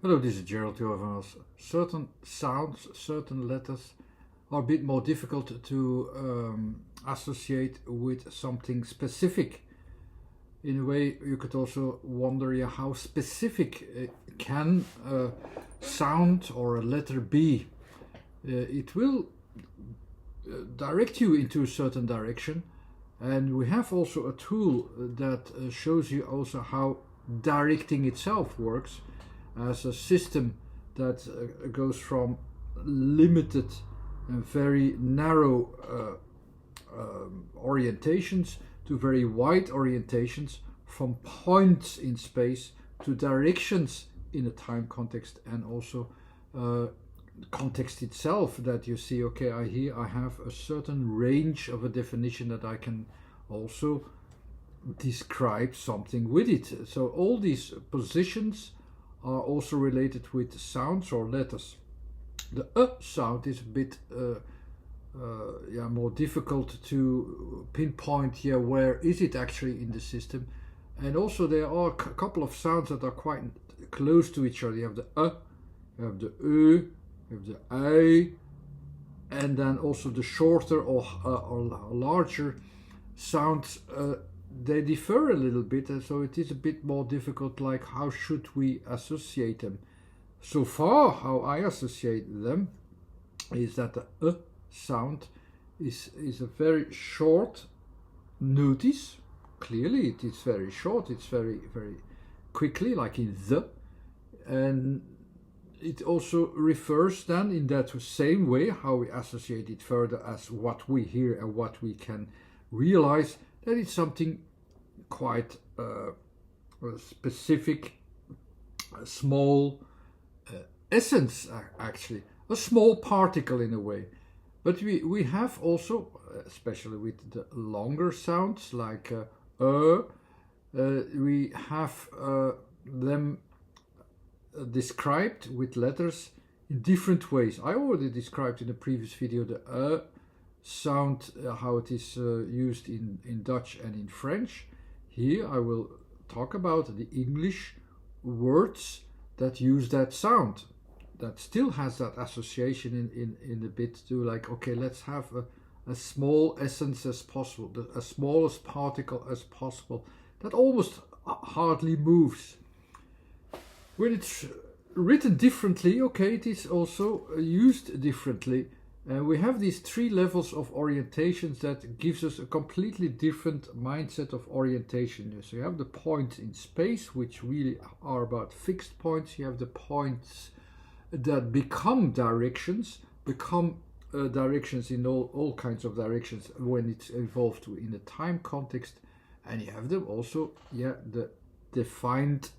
Hello, this is Gerald Jovenas. Certain sounds, certain letters are a bit more difficult to associate with something specific. In a way, you could also wonder how specific can a sound or a letter be. It will direct you into a certain direction, and we have also a tool that shows you also how directing itself works as a system that goes from limited and very narrow orientations to very wide orientations, from points in space to directions in a time context, and also context itself, that you see, okay, I have a certain range of a definition that I can also describe something with it. So all these positions are also related with sounds or letters. The sound is a bit more difficult to pinpoint here where is it actually in the system. And also there are a couple of sounds that are quite close to each other. You have the you have the you have the I, and then also the shorter or larger sounds. They differ a little bit, and so it is a bit more difficult, like how should we associate them. So far, how I associate them is that the sound is a very short notice. Clearly it is very short, it's very quickly, like in the, and it also refers then in that same way how we associate it further as what we hear and what we can realize, that it's something quite specific, small essence, actually, a small particle in a way. But we have also, especially with the longer sounds like we have them described with letters in different ways. I already described in a previous video the sound, how it is used in Dutch and in French. Here I will talk about the English words that use that sound, that still has that association in a bit to, like, okay, let's have a small essence as possible, the smallest particle as possible, that almost hardly moves. When it's written differently, okay, it is also used differently. And we have these three levels of orientations that gives us a completely different mindset of orientation. So you have the points in space, which really are about fixed points. You have the points that become directions in all kinds of directions when it's involved in a time context. And you have them also, the defined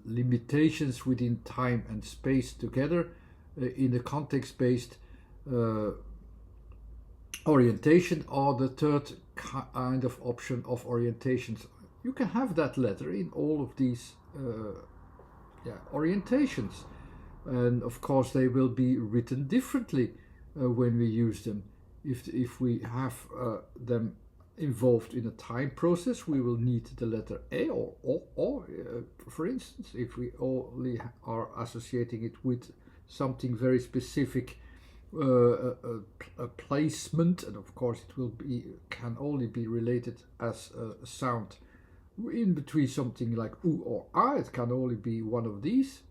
limitations within time and space together in the context-based orientation, or the third kind of option of orientations. You can have that letter in all of these orientations, and of course they will be written differently when we use them. If we have them involved in a time process, we will need the letter A, or for instance, if we only are associating it with something very specific, a placement, and of course it can only be related as a sound in between something like U or A. It can only be one of these.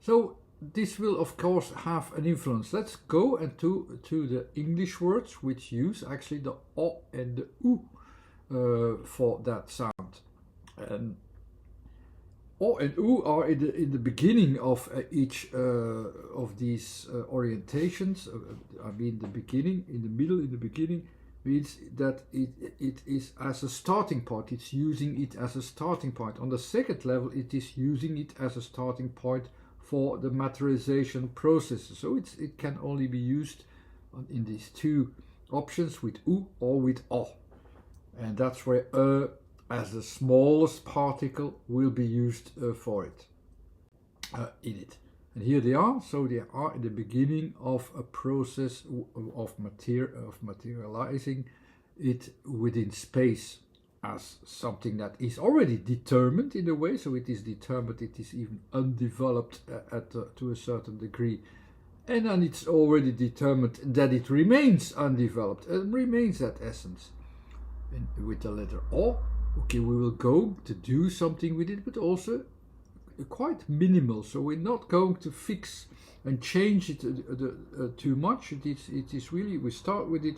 So this will of course have an influence. Let's go into the English words which use actually the O and the U for that sound. And O and U are in the beginning of each of these orientations. I mean, the beginning, in the middle, in the beginning, means that it is as a starting point. It's using it as a starting point. On the second level, it is using it as a starting point for the materialization process. So it can only be used in these two options, with U or with O. And that's where as the smallest particle will be used for it, in it. And here they are. So they are in the beginning of a process of materializing it within space. as something that is already determined in a way, so it is determined, it is even undeveloped to a certain degree, and then it's already determined that it remains undeveloped and remains that essence. And with the letter O, okay, we will go to do something with it, but also quite minimal, so we're not going to fix and change it too much. It is really, we start with it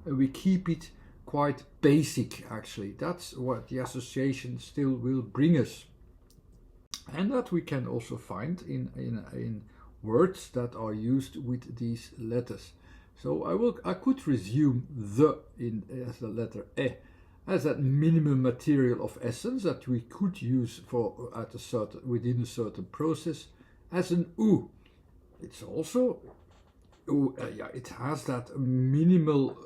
and we keep it quite basic. Actually, that's what the association still will bring us, and that we can also find in words that are used with these letters. So I could resume the as the letter E as that minimum material of essence that we could use for within a certain process. As an U, it's also it has that minimal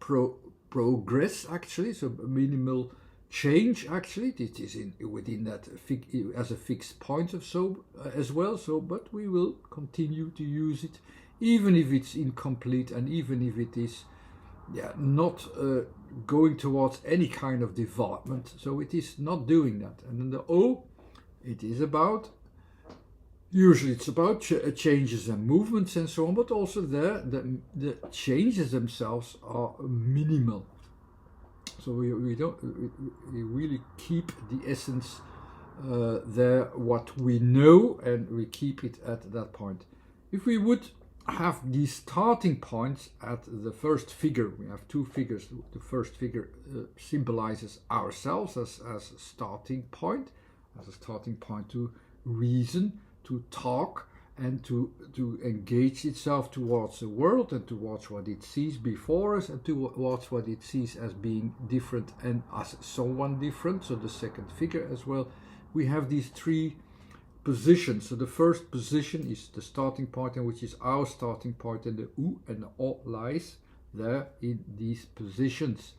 progress actually, so minimal change actually. It is within that as a fixed point of so as well. So, but we will continue to use it even if it's incomplete and even if it is not going towards any kind of development. So it is not doing that. And then the O, it is about, usually it's about changes and movements and so on, but also there the changes themselves are minimal. So we really keep the essence there, what we know, and we keep it at that point. If we would have these starting points at the first figure, we have two figures. The first figure symbolizes ourselves as a starting point, to reason, to talk, and to engage itself towards the world and towards what it sees before us and towards what it sees as being different and as someone different. So the second figure as well. We have these three positions. So the first position is the starting point, and which is our starting point, and the U and the O lies there in these positions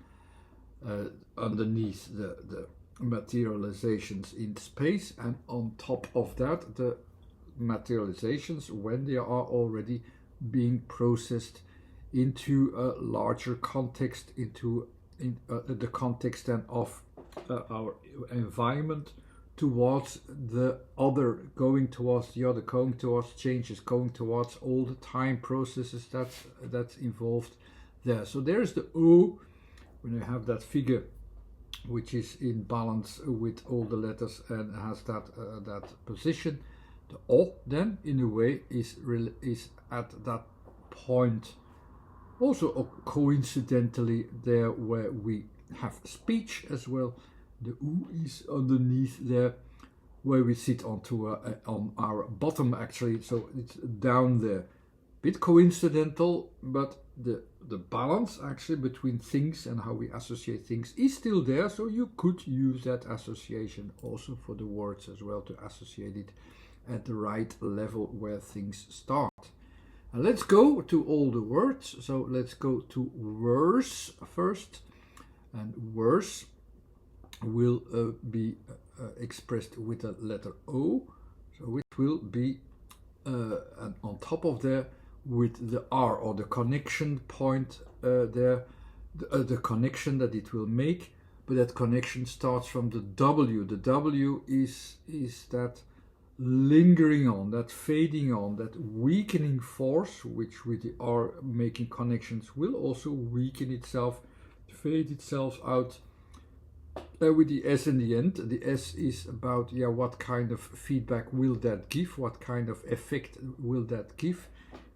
underneath the materializations in space, and on top of that the materializations when they are already being processed into a larger context, into the context then of our environment, towards the other, going towards the other, going towards changes, going towards all the time processes that's involved there. So there's the O, when you have that figure which is in balance with all the letters and has that position. The O then in a way is at that point also coincidentally there where we have speech as well. The U is underneath there where we sit on our bottom actually, so it's down there. Bit coincidental, but the balance actually between things and how we associate things is still there, so you could use that association also for the words as well, to associate it at the right level where things start. And let's go to all the words. So let's go to verse first, and verse will be expressed with the letter O, so it will be and on top of there with the R, or the connection point there, the connection that it will make. But that connection starts from the W. The W is that lingering on, that fading on, that weakening force, which with the R making connections will also weaken itself, fade itself out. With the S in the end, the S is about what kind of feedback will that give, what kind of effect will that give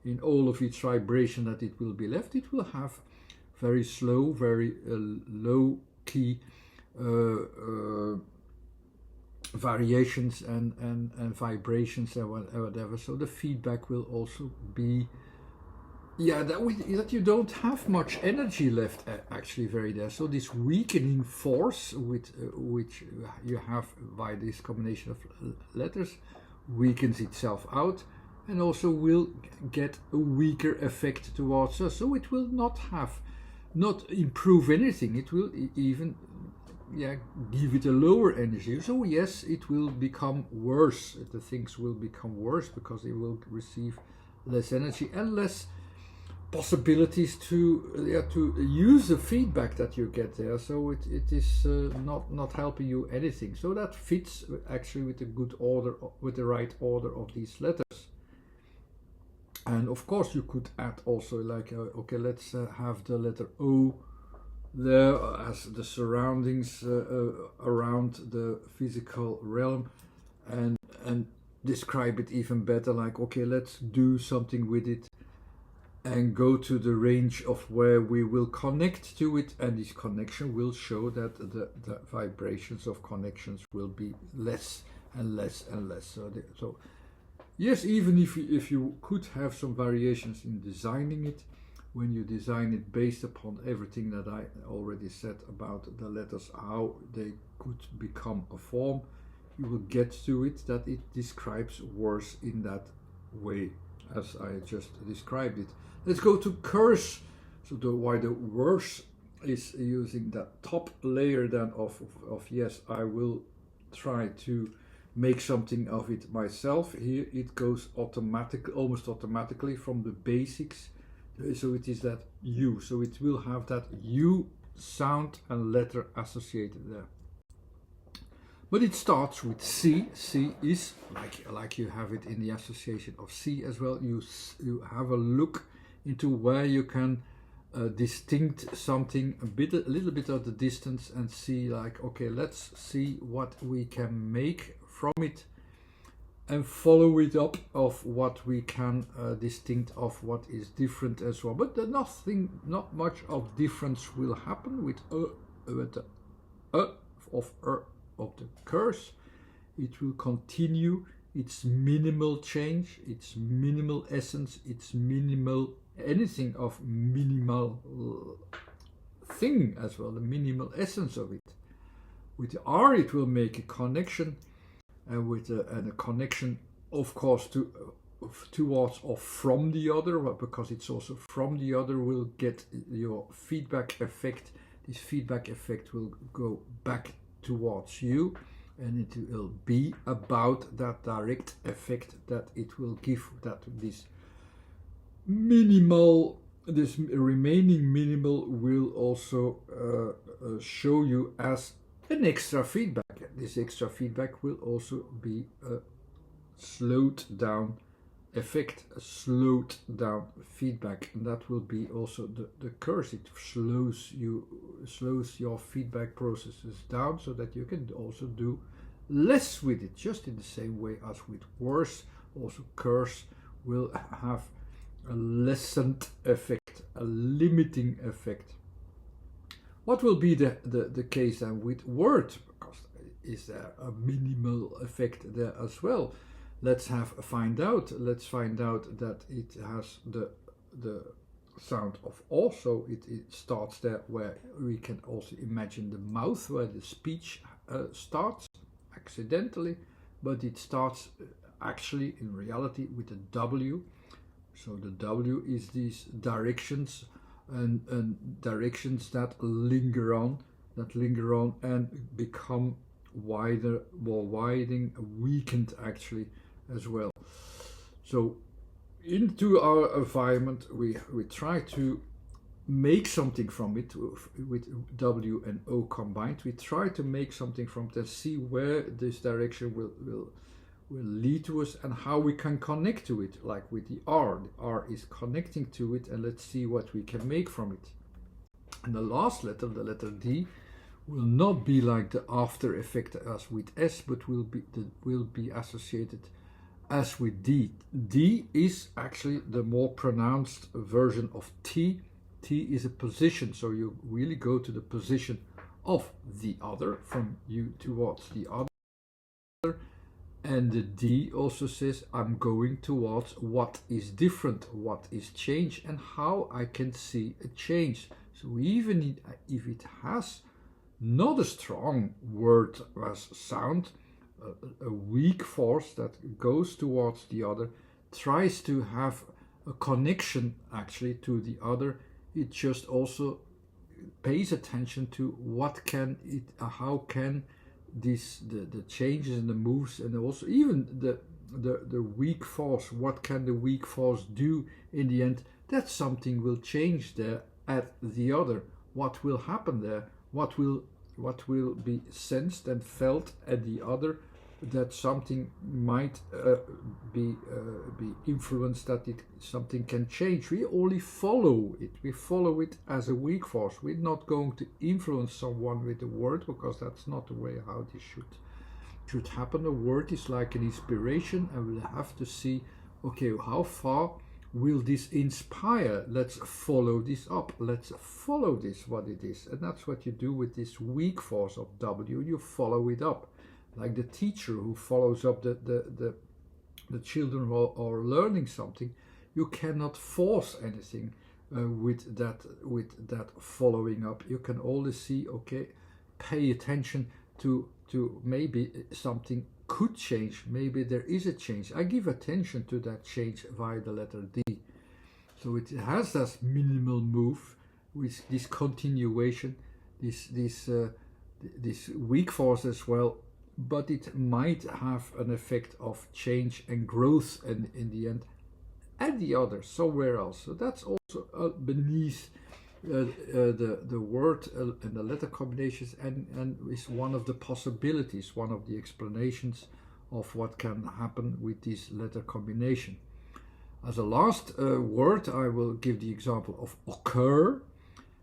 in all of its vibration that it will be left. It will have very slow, very low key variations and vibrations and whatever. So the feedback will also be that you don't have much energy left actually very there. So this weakening force with which you have by this combination of letters weakens itself out, and also will get a weaker effect towards us. So it will not improve anything. It will even give it a lower energy. So yes, it will become worse. The things will become worse because it will receive less energy and less possibilities to use the feedback that you get there. So it is not helping you anything. So that fits actually with the good order, with the right order of these letters. And of course you could add also like okay, let's have the letter O there as the surroundings around the physical realm, and describe it even better, like okay, let's do something with it and go to the range of where we will connect to it, and this connection will show that the vibrations of connections will be less and less and less. So yes, even if you could have some variations in designing it, when you design it based upon everything that I already said about the letters, how they could become a form, you will get to it that it describes words in that way as I just described it. Let's go to curse. So why the worse is using that top layer then of yes, I will try to make something of it myself. Here it goes almost automatically from the basics. So it is that U. So it will have that U sound and letter associated there. But it starts with C. C is like you have it in the association of C as well. You have a look into where you can distinct something a little bit of the distance and see like okay, let's see what we can make from it and follow it up of what we can distinct of what is different as well. But not much of difference will happen with the of the curse. It will continue its minimal change, its minimal essence, its minimal anything of minimal thing as well, the minimal essence of it. With the R it will make a connection, and with a connection of course towards or from the other, because it's also from the other will get your feedback effect. This feedback effect will go back towards you, and it will be about that direct effect that it will give, that this remaining minimal will also show you as an extra feedback. This extra feedback will also be a slowed down effect, a slowed down feedback, and that will be also the curse. It slows your feedback processes down so that you can also do less with it, just in the same way as with worse. Also curse will have a lessened effect, a limiting effect. What will be the case then with word? Because is there a minimal effect there as well? Let's find out. Let's find out that it has the sound of also. It starts there where we can also imagine the mouth, where the speech starts accidentally, but it starts actually in reality with a W. So the W is these directions and directions that linger on and become wider, more widening, weakened actually as well. So into our environment we try to make something from it with W and O combined. We try to make something from it and see where this direction will lead to us and how we can connect to it, like with the R. The R is connecting to it, and let's see what we can make from it. And the last letter, the letter D, will not be like the after effect as with S, but will be associated as with D. D is actually the more pronounced version of T. T is a position, so you really go to the position of the other, from you towards the other. And the D also says I'm going towards what is different, what is change, and how I can see a change. So even if it has not a strong word as sound, a weak force that goes towards the other, tries to have a connection actually to the other, it just also pays attention to how can the changes and the moves, and also even the weak force, what can the weak force do in the end that something will change there at the other. What will happen there? What will be sensed and felt at the other? That something might be influenced, that something can change. We only follow it. We follow it as a weak force. We're not going to influence someone with a word, because that's not the way how this should happen. A word is like an inspiration, and we'll have to see, okay, how far will this inspire? Let's follow this up. Let's follow this, what it is. And that's what you do with this weak force of W. You follow it up. Like the teacher who follows up the children who are learning something. You cannot force anything with that following up. You can only see, okay, pay attention to maybe something could change. Maybe there is a change. I give attention to that change via the letter D. So it has this minimal move with this continuation, this weak force as well. But it might have an effect of change and growth, and in the end, at the other, somewhere else. So that's also beneath the word and the letter combinations, and is one of the possibilities, one of the explanations of what can happen with this letter combination. As a last word, I will give the example of occur.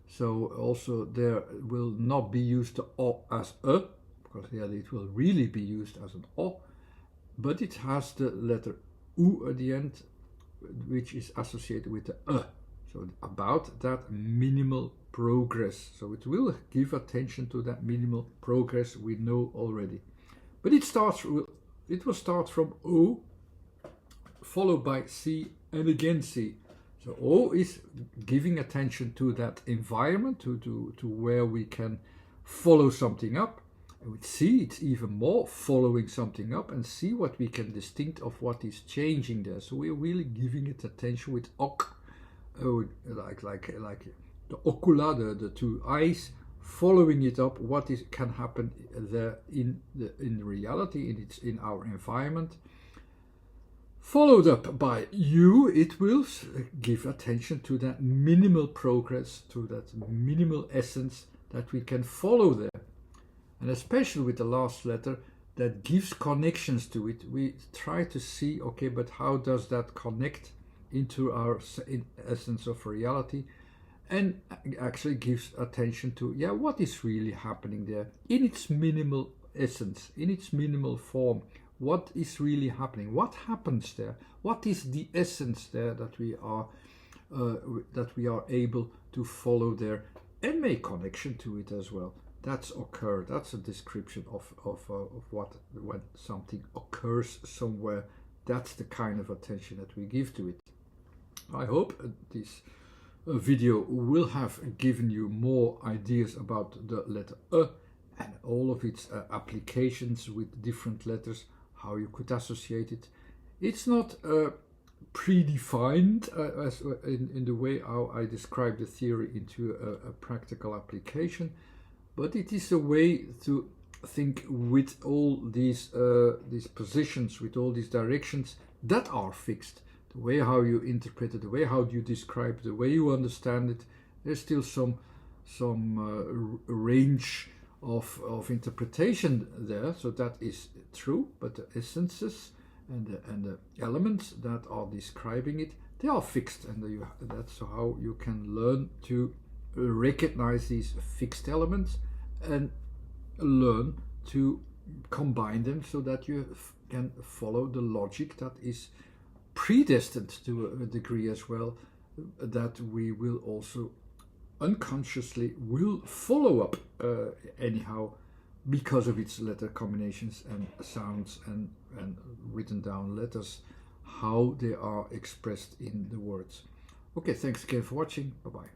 So also there will not be used the O as a, because yeah, it will really be used as an O, but it has the letter U at the end, which is associated with the E. So about that minimal progress. So it will give attention to that minimal progress we know already. But it will start from O, followed by C, and again C. So O is giving attention to that environment, to where we can follow something up. And with C, it's even more following something up and see what we can distinct of what is changing there. So we're really giving it attention with ok, like the ocula, the two eyes, following it up. What can happen there in reality, in our environment. Followed up by U, it will give attention to that minimal progress, to that minimal essence that we can follow there. And especially with the last letter, that gives connections to it. We try to see, okay, but how does that connect into our essence of reality? And actually gives attention to, yeah, what is really happening there in its minimal essence, in its minimal form. What is really happening? What happens there? What is the essence there that we are able to follow there and make connection to it as well? That's occur. That's a description of what, when something occurs somewhere. That's the kind of attention that we give to it. I hope this video will have given you more ideas about the letter E and all of its applications with different letters, how you could associate it. It's not predefined as in the way how I describe the theory into a practical application, but it is a way to think with all these positions, with all these directions that are fixed. The way how you interpret it, the way how you describe it, the way you understand it, there's still some range of interpretation there. So that is true, but the essences and the elements that are describing it, they are fixed, and that's how you can learn to recognize these fixed elements and learn to combine them so that you can follow the logic that is predestined to a degree as well, that we will also unconsciously will follow up anyhow, because of its letter combinations and sounds and written down letters, how they are expressed in the words. Okay, thanks again for watching. Bye bye.